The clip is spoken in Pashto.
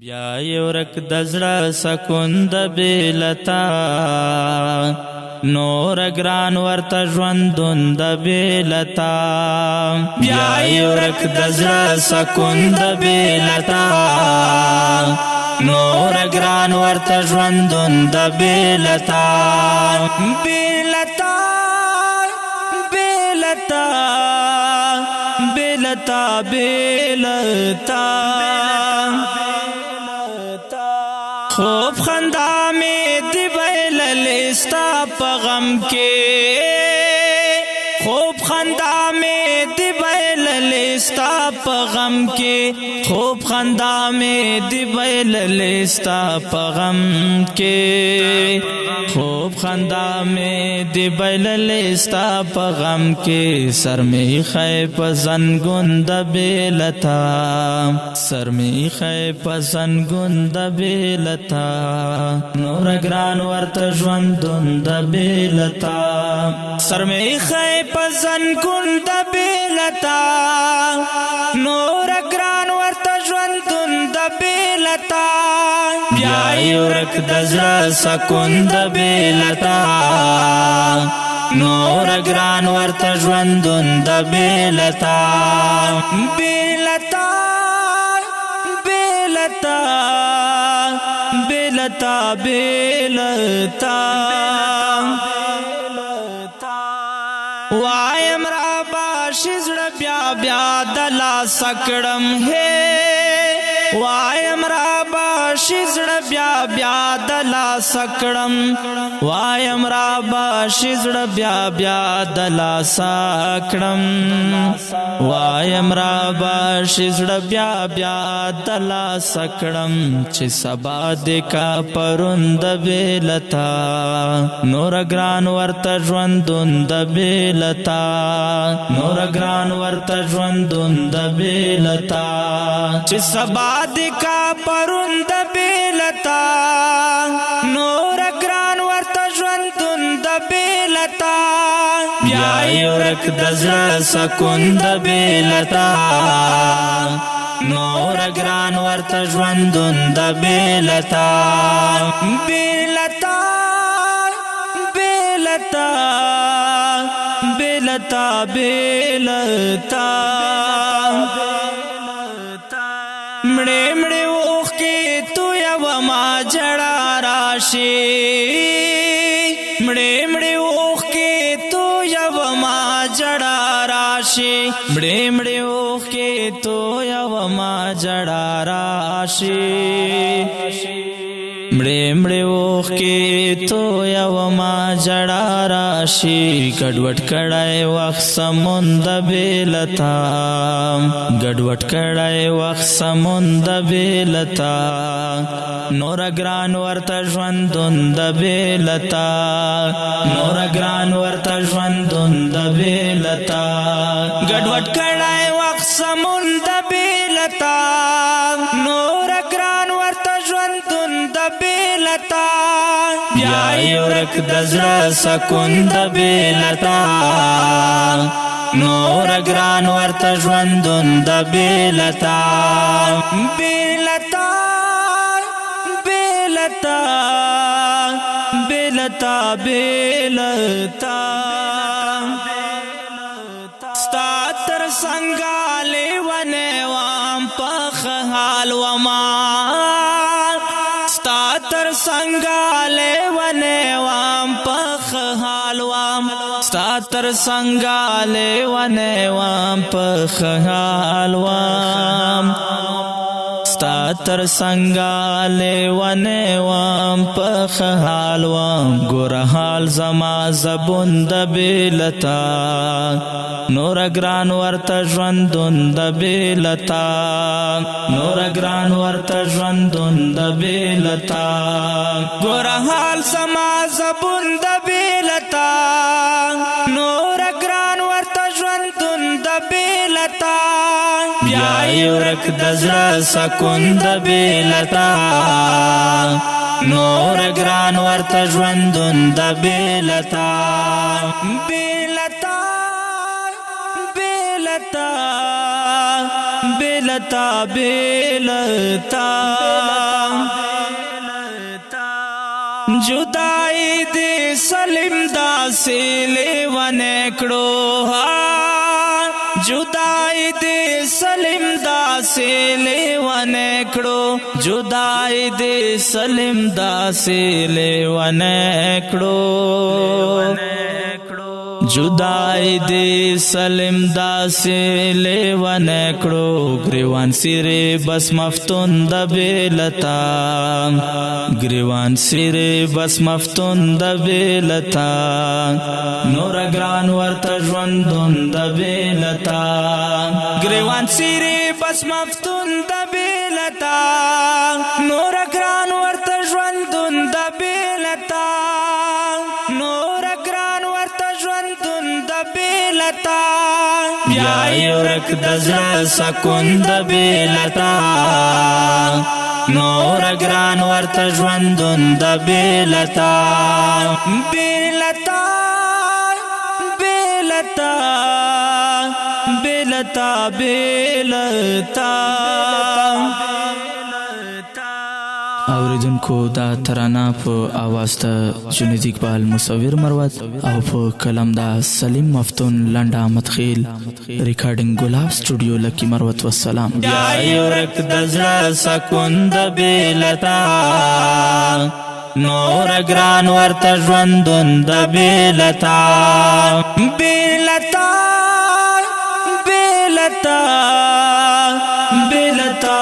بیا یورک دزړه سکون د بیلتا نور ګران ورته ژوندون د بیلتا بیا یورک دزړه سکون د بیلتا نور ګران ورته ژوندون د بیلتا بیلتا بیلتا بیلتا بیلتا خوب خندا میں دی بیللی ستا پا غم کے خوب خندا میں دی بیللی ستا پا غم کے خوب خندا میں دی بیللی ستا پا غم کے خوب خندا میں دی بیللی ستا پا غم کے سر میں خیپ زنگون د بیلتا سر میں خیپ زنگون د بیلتا نور گران ورت ژوندون د بیلتا سر میں خیپ زنگون د بیلتا نور گران ورت ژوندون د بیلتا بیا یورک دزړه سکون د بیلتا نور گران ورته ژوندون د بیلتا بیلتا بیلتا بیلتا بیلتا وایم را باشی زړه بیا بیا دلا سکړم ہے وایم را باشی زړه بیا بیا دلا سکړم وایم را باشی زړه بیا بیا دلا سکړم وایم را باشی زړه بیا بیا دلا سکړم چې سبا دې کا پروند بیلتا نور ګران ورته ژوندون د بیلتا نور ګران ورته ژوندون د بیلتا چې سبا دې کا پروند بیلتا نور ګران ورته ژوندون د بیلتا بیا یورک دزړه سکون د بیلتا نور ګران ورته ژوندون د بیلتا بیلتا بیلتا بیلتا بیلتا مړې مړې اوښکې تویوه ما ژړا راشي مړې مړې اوښکې تویوه ما ژړا راشي مړې مړې اوښکې تویوه ما ژړا راشي مړې مړې اوښکې تویوه ما ژړا راشي ګډوډ کړی وخت سمون د بیلتا ګډوډ کړی وخت سمون د بیلتا نور ګران ورته ژوندون د بیلتا نور ګران ورته ژوندون د بیلتا ګډوډ کړی وخت سمون د بیلتا نور ګران ورته ژوندون د بیلتا بیا یورک دزړه سکون د بیلتا نور ګران ورته ژوندون د بیلتا بیلتا بیلتا بیلتا بیلتا ستا تر څنګه لیونی وام پخ حال وما ستا تر څنګه لیونی وام پخ حال وام ستا تر څنګه لیونی وام پخ حال وام ستا تر څنګه لیونی وام پخ حال وام ګوره حال زما زبون د بیلتا نور ګران ورته ژوندون د بیلتا نور ګران ورته ژوندون د بیلتا ګوره حال زما زبون د بیلتا نور ګران ورته ژوندون د بیلتا بیا یورک دزړه سکون د بیلتا نور ګران ورته ژوندون د بیلتا بیلتا بیلتا बेलता बेलता जुदाई दे सलिम दा से लेवने कड़ो जुदाई दे सलिम दा से लेवने कड़ो जुदाई दे सलिम दा से लेवने कड़ो जुदाई दे सलिम दा से लेवने कड़ो ग्रीवान सिरे बस मफ्तून दबेलता ग्रीवान सिरे बस मफ्तून दबेलता नोर ग्रान वर्ता ژوندون दबेलता ग्रीवान सिरे बस मफ्तून दबेलता नोर ग्रान वर्ता ژوندون दबेलता नोर ग्रान वर्ता ژوندون दबेलता بیا یورک دزړه سکون دبेलता نور ګران ورته ژوندون دبेलता बेलता बेलता बेलता बेलता اوریدونکو دا ترانه په اواز ته جنید اقبال مصور مروت او په کلم دا سلیم مفتون لنډه احمد خیل ریکارډینګ ګلاب سټوډیو لکی مروت والسلام یا یورک دزړه سکون دبेलता نور ګران ورته ژوندون دبेलता बेलता बेलता बेलता